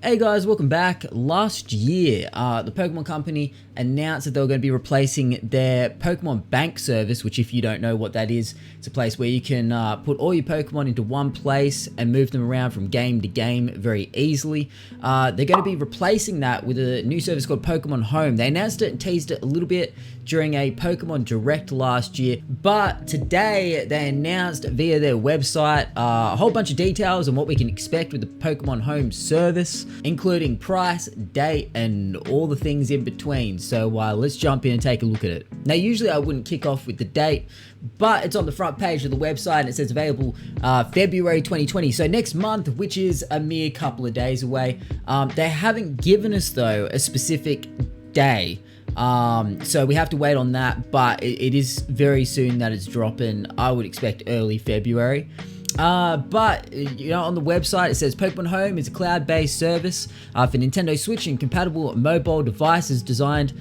Hey guys, welcome back. Last year, the Pokemon Company announced that they were going to be replacing their Pokemon Bank service, which if you don't know what that is, it's a place where you can put all your Pokemon into one place and move them around from game to game very easily. They're going to be replacing that with a new service called Pokemon Home. They announced it and teased it a little bit during a Pokemon Direct last year, but today they announced via their website a whole bunch of details on what we can expect with the Pokemon Home service, including price, date, and all the things in between. So let's jump in and take a look at it. Now, usually I wouldn't kick off with the date, but it's on the front page of the website and it says available February 2020. So next month, which is a mere couple of days away. They haven't given us, though, a specific day. So we have to wait on that, but it is very soon that it's dropping. I would expect early February. But, you know, on the website it says Pokemon Home is a cloud-based service for Nintendo Switch and compatible mobile devices designed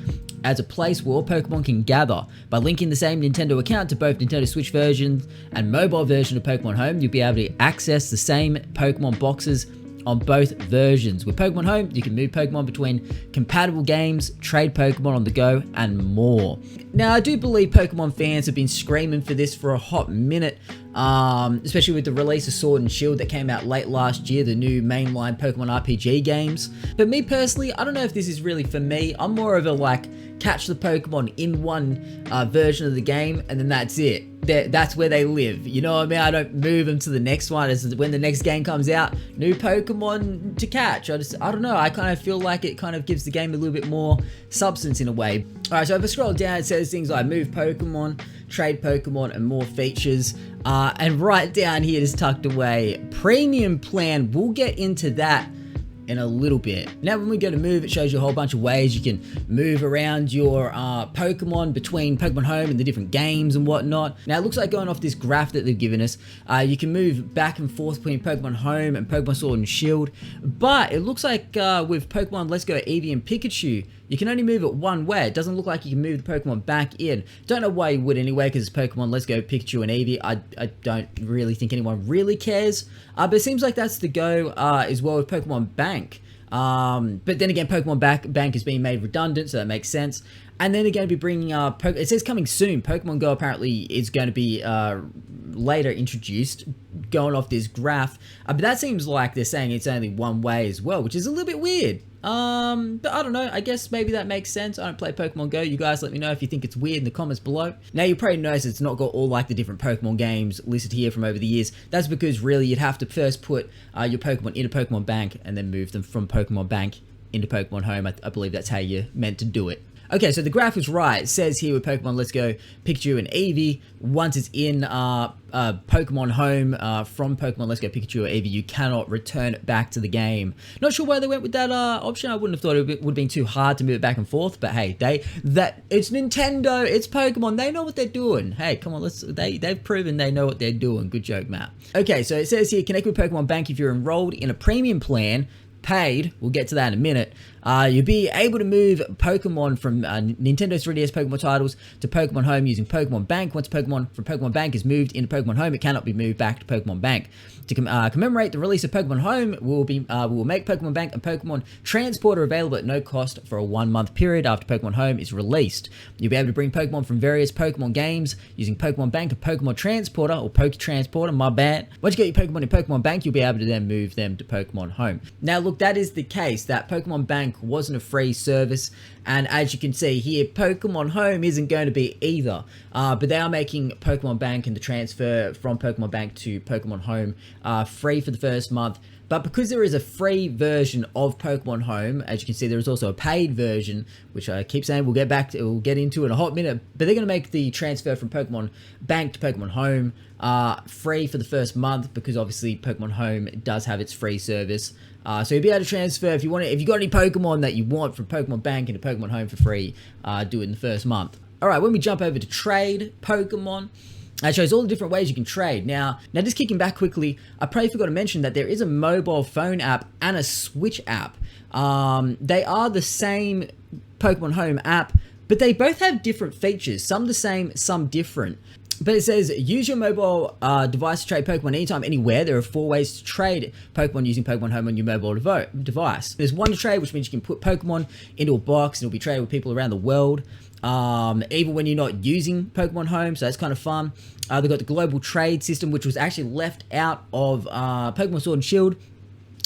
as a place where all Pokemon can gather. By linking the same Nintendo account to both Nintendo Switch versions and mobile version of Pokemon Home, you'll be able to access the same Pokemon boxes on both versions. With Pokemon Home, you can move Pokemon between compatible games, trade Pokemon on the go, and more. Now, I do believe Pokemon fans have been screaming for this for a hot minute, especially with the release of Sword and Shield that came out late last year, the new mainline Pokemon RPG games. But me personally, I don't know if this is really for me. I'm more of a catch the Pokemon in one version of the game and then that's it. That's where they live, you know what I mean? I don't move them to the next one. As when the next game comes out, new Pokemon to catch. I don't know, I kind of feel like it kind of gives the game a little bit more substance in a way. Alright, so if I scroll down, it says things like move Pokemon, trade Pokemon, and more features. And right down here is tucked away, premium plan. We'll get into that in a little bit. Now when we go to move, it shows you a whole bunch of ways you can move around your Pokemon between Pokemon Home and the different games and whatnot. Now it looks like going off this graph that they've given us, you can move back and forth between Pokemon Home and Pokemon Sword and Shield, but it looks like with Pokemon Let's Go Eevee and Pikachu, you can only move it one way. It doesn't look like you can move the Pokemon back in. Don't know why you would anyway, because it's Pokemon Let's Go Pikachu and Eevee. I don't really think anyone really cares. But it seems like that's the go as well with Pokemon Bank. But then again, Pokemon Bank is being made redundant, so that makes sense. And then they're going to be bringing it says coming soon. Pokemon Go apparently is going to be later introduced, going off this graph. But that seems like they're saying it's only one way as well, which is a little bit weird. But I don't know, I guess maybe that makes sense. I don't play Pokemon Go. You guys let me know if you think it's weird in the comments below. Now you probably notice it's not got all like the different Pokemon games listed here from over the years. That's because really you'd have to first put your Pokemon into Pokemon Bank and then move them from Pokemon Bank into Pokemon Home. I believe that's how you're meant to do it. Okay, so the graph is right. It says here with Pokemon Let's Go Pikachu and Eevee, once it's in Pokemon Home from Pokemon Let's Go Pikachu or Eevee, you cannot return it back to the game. Not sure why they went with that option. I wouldn't have thought it would have been too hard to move it back and forth, but hey, it's Nintendo, it's Pokemon, they know what they're doing. Hey, come on, they've proven they know what they're doing. Good joke, Matt. Okay, so it says here, connect with Pokemon Bank if you're enrolled in a premium plan, paid, we'll get to that in a minute. You'll be able to move Pokemon from Nintendo 3DS Pokemon titles to Pokemon Home using Pokemon Bank. Once Pokemon from Pokemon Bank is moved into Pokemon Home, it cannot be moved back to Pokemon Bank. To commemorate the release of Pokemon Home, we will make Pokemon Bank and Pokemon Transporter available at no cost for a 1-month period after Pokemon Home is released. You'll be able to bring Pokemon from various Pokemon games using Pokemon Bank and Pokemon Transporter, or Poke Transporter, my bad. Once you get your Pokemon in Pokemon Bank, you'll be able to then move them to Pokemon Home. Now look, that is the case, that Pokemon Bank wasn't a free service, and as you can see here, Pokemon Home isn't going to be either, but they are making Pokemon Bank and the transfer from Pokemon Bank to Pokemon Home free for the first month. But because there is a free version of Pokemon Home, as you can see, there is also a paid version, which I keep saying we'll get into in a hot minute, but they're going to make the transfer from Pokemon Bank to Pokemon Home free for the first month, because obviously Pokemon Home does have its free service. So you'll be able to transfer if you want it. If you got any Pokemon that you want from Pokemon Bank into Pokemon Home for free, do it in the first month. Alright, when we jump over to trade Pokemon, it shows all the different ways you can trade. Now just kicking back quickly, I probably forgot to mention that there is a mobile phone app and a Switch app. They are the same Pokemon Home app, but they both have different features. Some the same, some different. But it says, use your mobile device to trade Pokemon anytime, anywhere. There are 4 ways to trade Pokemon using Pokemon Home on your mobile device. There's 1 to trade, which means you can put Pokemon into a box and it'll be traded with people around the world, even when you're not using Pokemon Home, so that's kind of fun. They've got the global trade system, which was actually left out of Pokemon Sword and Shield.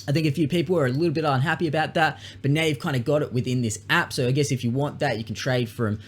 I think a few people are a little bit unhappy about that, but now you've kind of got it within this app. So I guess if you want that, you can trade from,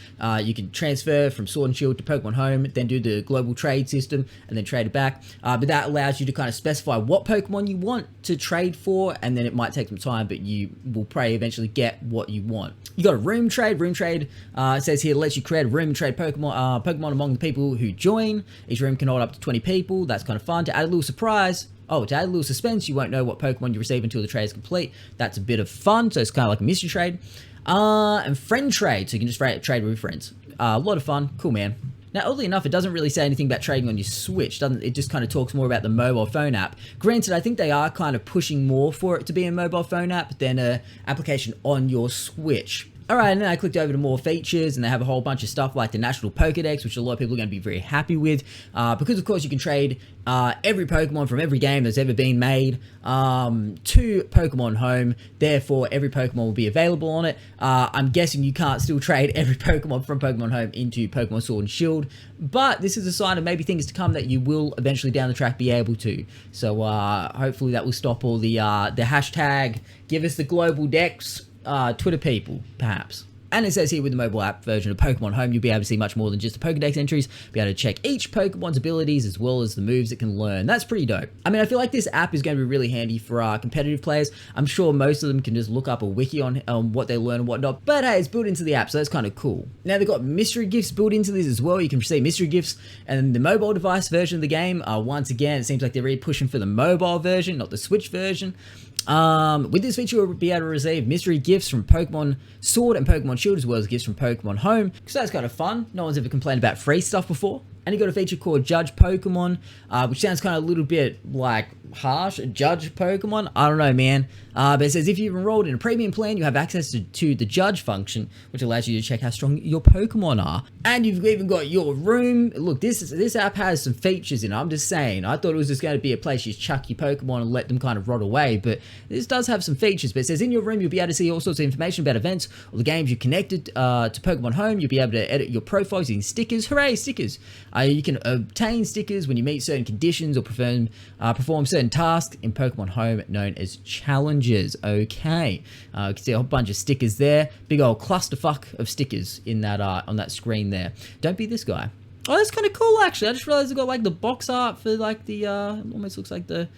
you can transfer from Sword and Shield to Pokemon Home, then do the global trade system, and then trade it back. But that allows you to kind of specify what Pokemon you want to trade for, and then it might take some time, but you will probably eventually get what you want. You got a room trade. Room trade, it says here, lets you create a room and trade Pokemon among the people who join. Each room can hold up to 20 people. That's kind of fun. To add a little surprise, to add a little suspense, you won't know what Pokemon you receive until the trade is complete. That's a bit of fun, so it's kind of like a mystery trade. And friend trade, so you can just trade with friends. A lot of fun. Cool, man. Now, oddly enough, it doesn't really say anything about trading on your Switch. It just kind of talks more about the mobile phone app. Granted, I think they are kind of pushing more for it to be a mobile phone app than an application on your Switch. Alright, and then I clicked over to more features, and they have a whole bunch of stuff like the National Pokedex, which a lot of people are going to be very happy with, because of course you can trade every Pokemon from every game that's ever been made to Pokemon Home. Therefore, every Pokemon will be available on it. I'm guessing you can't still trade every Pokemon from Pokemon Home into Pokemon Sword and Shield, but this is a sign of maybe things to come that you will eventually down the track be able to. So hopefully that will stop all the hashtag give us the global Dex Twitter people, perhaps. And it says here with the mobile app version of Pokemon Home, you'll be able to see much more than just the Pokedex entries, be able to check each Pokemon's abilities as well as the moves it can learn. That's pretty dope. I mean, I feel like this app is going to be really handy for competitive players. I'm sure most of them can just look up a wiki on what they learn and whatnot, but hey, it's built into the app, so that's kind of cool. Now, they've got mystery gifts built into this as well. You can receive mystery gifts, and the mobile device version of the game, once again, it seems like they're really pushing for the mobile version, not the Switch version. With this feature, you'll be able to receive mystery gifts from Pokemon Sword and Pokemon Shield, as well as gifts from Pokemon Home, so that's kind of fun. No one's ever complained about free stuff before. And you got a feature called Judge Pokemon, which sounds kind of a little bit like harsh. Judge Pokemon? I don't know, man. But it says if you've enrolled in a premium plan, you have access to the Judge function, which allows you to check how strong your Pokemon are. And you've even got your room. Look, this app has some features in it. I'm just saying. I thought it was just going to be a place you chuck your Pokemon and let them kind of rot away, but this does have some features. But it says in your room, you'll be able to see all sorts of information about events or the games you connected to Pokemon Home. You'll be able to edit your profiles using stickers. Hooray, stickers! You can obtain stickers when you meet certain conditions or perform certain tasks in Pokemon Home known as challenges. Okay, you can see a whole bunch of stickers there. Big old clusterfuck of stickers in that on that screen there. Don't be this guy. Oh, that's kind of cool, actually. I just realized it got like the box art for like the almost looks like the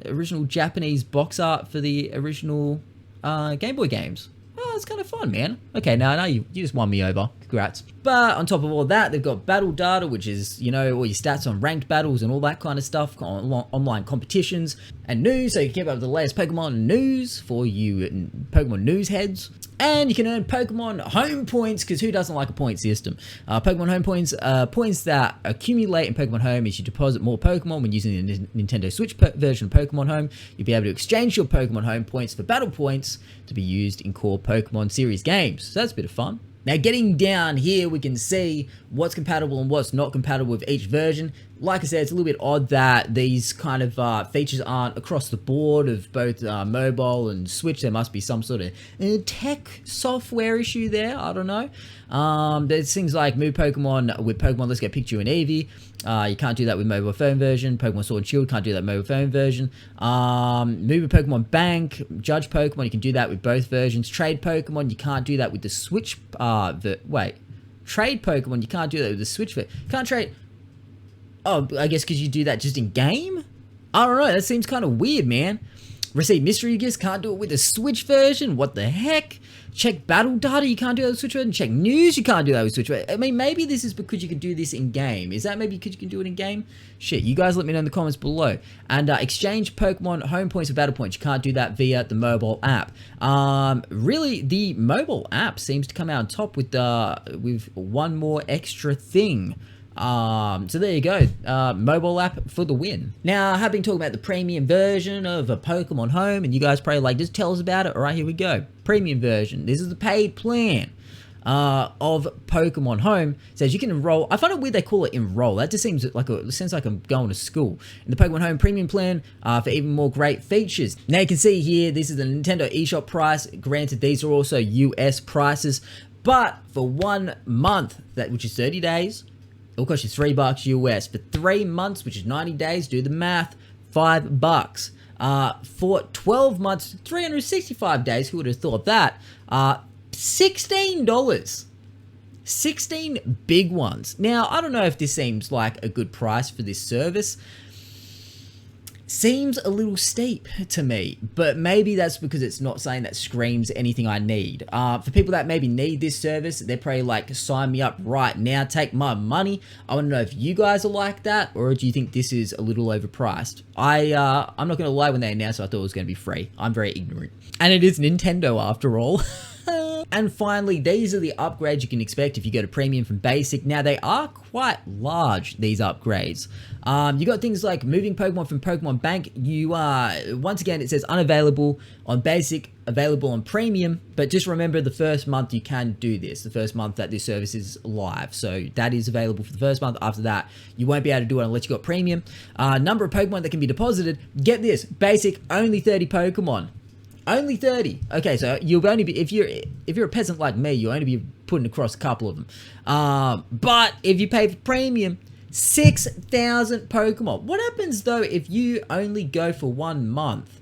original Japanese box art for the original Game Boy games. Oh, it's kind of fun, man. Okay, now you just won me over. Congrats. But on top of all that, they've got battle data, which is, you know, all your stats on ranked battles and all that kind of stuff, online competitions, and news, so you can keep up with the latest Pokemon news for you Pokemon news heads. And you can earn Pokemon Home points, because who doesn't like a point system? Pokemon Home points, points that accumulate in Pokemon Home as you deposit more Pokemon when using the Nintendo Switch version of Pokemon Home. You'll be able to exchange your Pokemon Home points for battle points to be used in core Pokemon series games. So that's a bit of fun. Now, getting down here, we can see what's compatible and what's not compatible with each version. Like I said, it's a little bit odd that these kind of features aren't across the board of both mobile and Switch. There must be some sort of tech software issue there. I don't know. There's things like move Pokemon with Pokemon Let's Go Pikachu and Eevee. You can't do that with mobile phone version. Pokemon Sword and Shield can't do that mobile phone version. Move a Pokemon Bank, Judge Pokemon, you can do that with both versions. Trade Pokemon, you can't do that with the Switch. Trade Pokemon, you can't do that with the Switch. Can't trade. Oh, I guess because you do that just in game? I don't know, that seems kind of weird, man. Receive mystery gifts, can't do it with the Switch version. What the heck? Check battle data, you can't do that with Switch version. Check news, you can't do that with Switch version. I mean, maybe this is because you can do this in game. Is that maybe because you can do it in game? Shit, you guys let me know in the comments below. And exchange Pokemon Home points for battle points. You can't do that via the mobile app. Really, the mobile app seems to come out on top with one more extra thing. So there you go, mobile app for the win. Now, I have been talking about the premium version of a Pokemon Home, and you guys probably like, just tell us about it. All right, here we go. Premium version. This is the paid plan. of Pokemon Home says you can enroll. I find it weird they call it enroll. That just seems like I'm going to school. In the Pokemon Home Premium plan for even more great features. Now you can see here, this is the Nintendo eShop price. Granted, these are also US prices, but for 1 month, which is 30 days, it'll cost you $3 US. For 3 months, which is 90 days, do the math, $5. For 12 months, 365 days, who would have thought that? $16. 16 big ones. Now, I don't know if this seems like a good price for this service. Seems a little steep to me, but maybe that's because it's not something that screams anything I need. For people that maybe need this service, they're probably like, sign me up right now, take my money. I want to know if you guys are like that, or do you think this is a little overpriced? I'm not going to lie, when they announced it, I thought it was going to be free. I'm very ignorant. And it is Nintendo after all. And finally, these are the upgrades you can expect if you go to Premium from Basic. Now, they are quite large, these upgrades. You got things like moving Pokemon from Pokemon Bank. Once again, it says unavailable on Basic, available on Premium. But just remember, the first month you can do this. The first month that this service is live. So that is available for the first month. After that, you won't be able to do it unless you got Premium. Number of Pokemon that can be deposited. Get this, Basic, only 30 Pokemon. Only 30. Okay, so you'll only be, if you're a peasant like me, you'll only be putting across a couple of them. But if you pay for Premium, 6,000 Pokemon. What happens though if you only go for 1 month?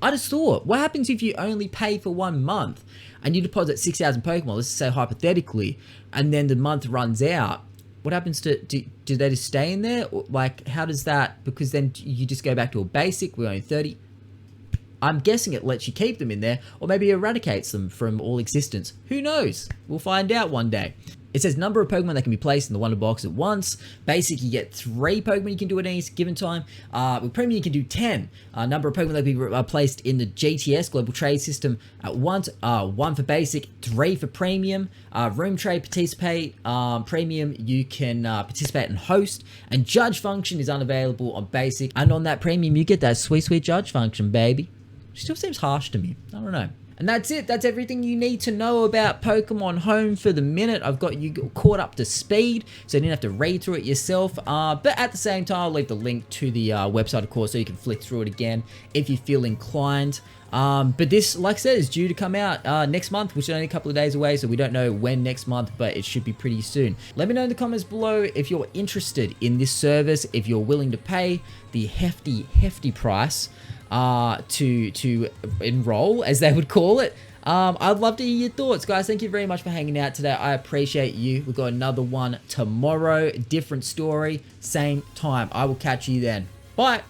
I just thought, what happens if you only pay for 1 month and you deposit 6,000 Pokemon, let's say hypothetically, and then the month runs out? What happens to, do they just stay in there? Or like, how does that, because then you just go back to a Basic, we're only 30. I'm guessing it lets you keep them in there, or maybe eradicates them from all existence. Who knows? We'll find out one day. It says number of Pokemon that can be placed in the Wonder Box at once. Basic, you get 3 Pokemon you can do at any given time. With Premium, you can do 10. Number of Pokemon that can be placed in the GTS, Global Trade System, at once. 1 for Basic, 3 for Premium. Room Trade, participate. Premium, you can participate and host. And Judge function is unavailable on Basic. And on that Premium, you get that sweet, sweet Judge function, baby. Still seems harsh to me. I don't know. And that's it. That's everything you need to know about Pokemon Home for the minute. I've got you caught up to speed, so you didn't have to read through it yourself. But at the same time, I'll leave the link to the website, of course, so you can flick through it again if you feel inclined. But this, like I said, is due to come out next month, which is only a couple of days away, so we don't know when next month, but it should be pretty soon. Let me know in the comments below if you're interested in this service, if you're willing to pay the hefty price to enroll, as they would call it. I'd love to hear your thoughts, guys. Thank you very much for hanging out today. I appreciate you. We've got another one tomorrow. Different story, same time. I will catch you then. Bye.